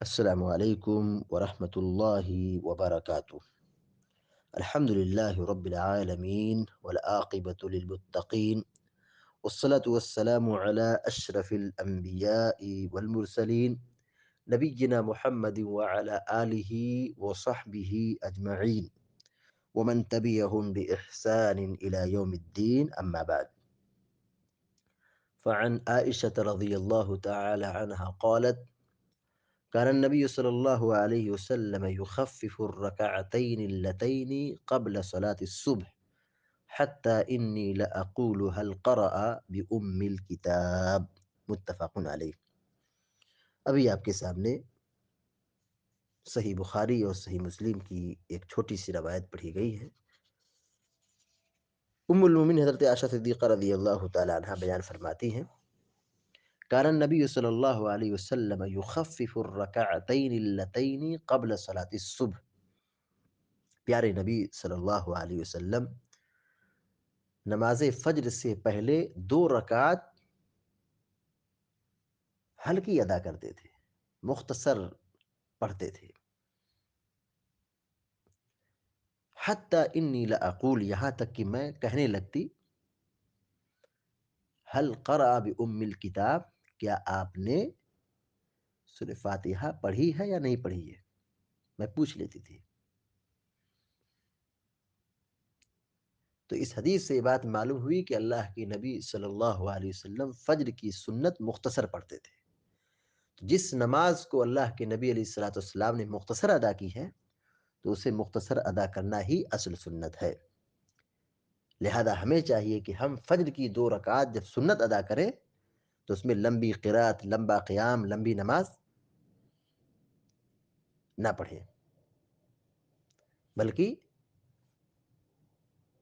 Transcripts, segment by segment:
السلام عليكم ورحمة الله وبركاته. الحمد لله رب العالمين والعاقبة للمتقين، والصلاة والسلام على أشرف الأنبياء والمرسلين، نبينا محمد وعلى آله وصحبه أجمعين، ومن تبعهم بإحسان إلى يوم الدين. أما بعد، فعن عائشة رضي الله تعالى عنها قالت: كان النبي صلى الله عليه وسلم يخفف الركعتين اللتين قبل صلاة الصبح حتى إني لأقول هل قرأ بأم الكتاب. متفق علیہ۔ ابھی آپ کے سامنے صحیح بخاری اور صحیح مسلم کی ایک چھوٹی سی روایت پڑھی گئی ہے۔ ام المومنین حضرت عائشہ صدیقہ رضی اللہ تعالی عنہ بیان فرماتی ہیں: كان النبي صلی اللہ علیہ وسلم يخفف الركعتين اللتين قبل صلاة الصبح۔ پیارے نبی صلی اللہ علیہ وسلم نماز فجر سے پہلے 2 رکعت ہلکی ادا کرتے تھے، مختصر پڑھتے تھے۔ حتی انی لاقول، یہاں تک کہ میں کہنے لگتی: هل قرأ بأم الکتاب، کیا آپ نے سورہ فاتحہ پڑھی ہے یا نہیں پڑھی ہے، میں پوچھ لیتی تھی۔ تو اس حدیث سے یہ بات معلوم ہوئی کہ اللہ کے نبی صلی اللہ علیہ وسلم فجر کی سنت مختصر پڑھتے تھے۔ جس نماز کو اللہ کے نبی علیہ الصلوۃ والسلام نے مختصر ادا کی ہے تو اسے مختصر ادا کرنا ہی اصل سنت ہے۔ لہذا ہمیں چاہیے کہ ہم فجر کی 2 رکعت جب سنت ادا کریں تو اس میں لمبی قرات، لمبا قیام، لمبی نماز نہ پڑھیں، بلکہ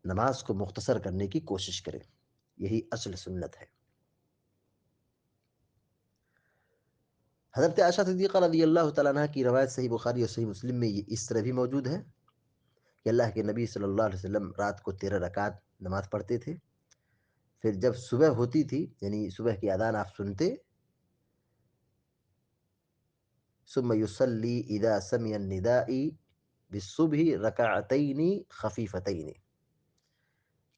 نماز کو مختصر کرنے کی کوشش کریں۔ یہی اصل سنت ہے۔ حضرت عائشہ صدیقہ رضی اللہ تعالیٰ عنہ کی روایت صحیح بخاری اور صحیح مسلم میں یہ اس طرح بھی موجود ہے کہ اللہ کے نبی صلی اللہ علیہ وسلم رات کو 13 رکعت نماز پڑھتے تھے، پھر جب صبح ہوتی تھی، یعنی صبح کی اذان آپ سنتے، ثم يصلي اذا سمع النداء بالصبح رکعتین خفیفتین،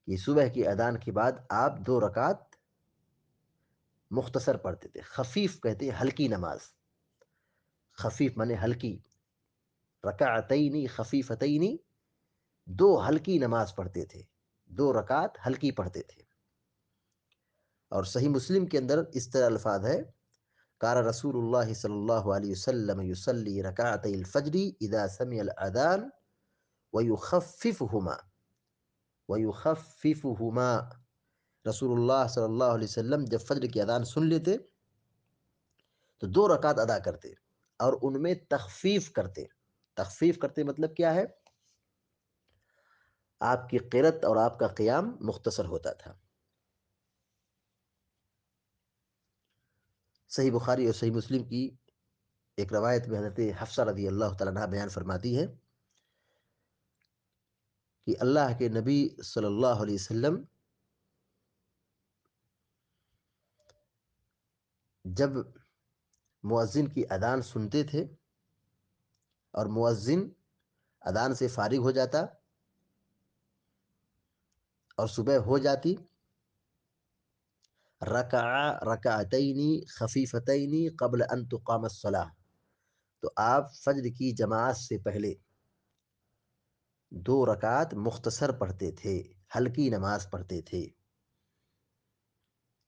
یہ صبح کی اذان کے بعد آپ 2 رکعت مختصر پڑھتے تھے۔ خفیف کہتے ہیں ہلکی نماز، خفیف مانے ہلکی، رکعتین خفیفتین، 2 ہلکی نماز پڑھتے تھے، 2 رکعت ہلکی پڑھتے تھے۔ اور صحیح مسلم کے اندر اس طرح الفاظ ہے: کان رسول اللہ صلی اللہ علیہ وسلم یصلی رکعتی الفجر اذا سمع الاذان ویخففہما ویخففہما، رسول اللہ صلی اللہ علیہ وسلم جب فجر کی اذان سن لیتے تو 2 رکعت ادا کرتے اور ان میں تخفیف کرتے۔ تخفیف کرتے مطلب کیا ہے؟ آپ کی قرت اور آپ کا قیام مختصر ہوتا تھا۔ صحیح بخاری اور صحیح مسلم کی ایک روایت میں حضرت حفصہ رضی اللہ تعالیٰ عنہ بیان فرماتی ہے کہ اللہ کے نبی صلی اللہ علیہ وسلم جب مؤذن کی اذان سنتے تھے اور مؤذن اذان سے فارغ ہو جاتا اور صبح ہو جاتی، رکعتین خفیفتین قبل ان تقام الصلاۃ، تو آپ فجر کی جماعت سے پہلے 2 رکعت مختصر پڑھتے تھے، ہلکی نماز پڑھتے تھے۔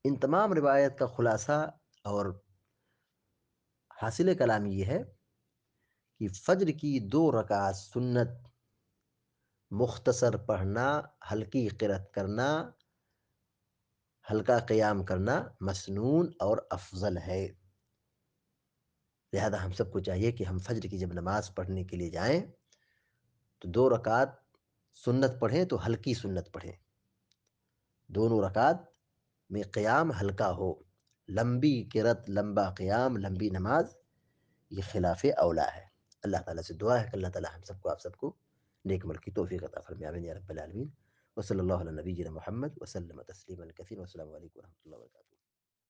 ان تمام روایت کا خلاصہ اور حاصل کلام یہ ہے کہ فجر کی 2 رکعت سنت مختصر پڑھنا، ہلکی قرات کرنا، ہلکا قیام کرنا مسنون اور افضل ہے۔ لہذا ہم سب کو چاہیے کہ ہم فجر کی جب نماز پڑھنے کے لیے جائیں تو 2 رکعت سنت پڑھیں تو ہلکی سنت پڑھیں، دونوں رکعت میں قیام ہلکا ہو۔ لمبی قرات، لمبا قیام، لمبی نماز یہ خلاف اولا ہے۔ اللہ تعالیٰ سے دعا ہے کہ اللہ تعالیٰ ہم سب کو، آپ سب کو نیک عمل کی توفیق عطا فرمائے، آمین یا رب العالمین۔ وصلی اللہ علی نبینا محمد وسلم تسلیما کثیرا، والسلام علیکم ورحمۃ اللہ وبرکاتہ۔